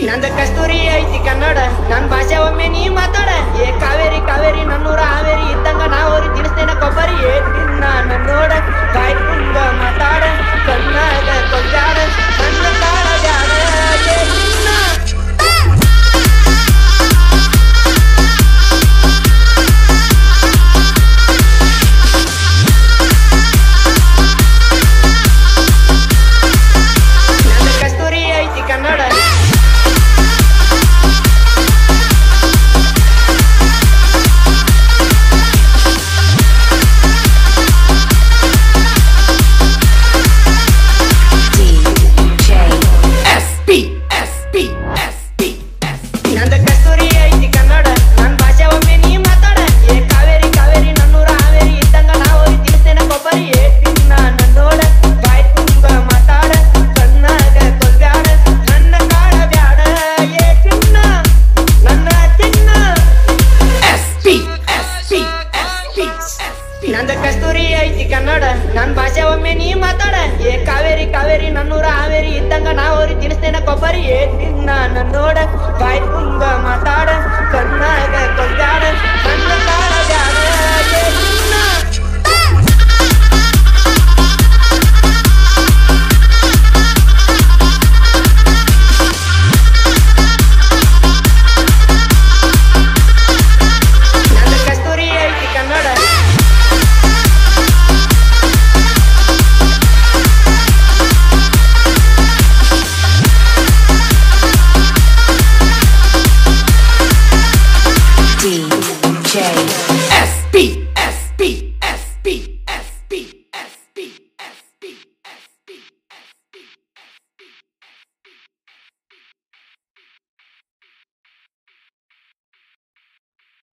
ನಂದ ಕಸ್ತೂರಿ ಐತಿ ಕನ್ನಡ ನನ್ನ ಭಾಷೆ ಒಮ್ಮೆ ನೀ ಮಾತಾಡ ಏ ಕಾವೇರಿ ಕಾವೇರಿ ನನ್ನೂರ ಹಾವೇರಿ ಇದ್ದಂಗ ನಾವರಿ ತಿನ್ಸ್ತೇನೆ ಕೊಬ್ಬರಿ ಏ ತಿನ್ನ ನನ್ನೋಡ ಬಾಯ್ ತುಂಬ ಮಾತಾಡ ಕಣ್ಣಾಗ ಕೊಂಜಾಡ ನನ್ನ ಕಾಳ ಬ್ಯಾಡ ಏ ತಿನ್ನ ನಂದ ಕಸ್ತೂರಿ ಐತಿ ಕನ್ನಡ ನಂದ ಕಸ್ತೂರಿ ಐತಿ ಕನ್ನಡ ನನ್ನ ಭಾಷೆ ಒಮ್ಮೆ ನೀ ಮಾತಾಡ ಏ ಕಾವೇರಿ ಕಾವೇರಿ ನನ್ನೂರ ಹಾವೇರಿ ಇದ್ದಂಗ ನಾವರಿ ತಿನ್ಸ್ತೇನೆ ಕೊಬ್ಬರಿ ಏ ತಿನ್ನ ನನ್ನೋಡ ಬಾಯ್ ತುಂಬ ಮಾತಾಡ ಕಣ್ಣಾಗ ಕೊಲ್ಬ್ಯಾಡ ನನ್ನ ಕಾಳ ಬ್ಯಾಡ ಏ ತಿನ್ನ ನನ್ನ ತಿನ್ನ ನಂದ ಕಸ್ತೂರಿ ಐತಿ ಕನ್ನಡ ನನ್ನ ಭಾಷೆ ಒಮ್ಮೆ ನೀ ಮಾತಾಡ ಏ ಕಾವೇರಿ ಕಾವೇರಿ ನನ್ನೂರ ಹಾವೇರಿ ಇದ್ದಂಗ ನಾವರಿ ತಿನ್ಸ್ತೇನೆ ಕೊಬ್ಬರಿ ಏ ತಿನ್ನ ನನ್ನೋಡ ಬಾಯ್ ತುಂಬ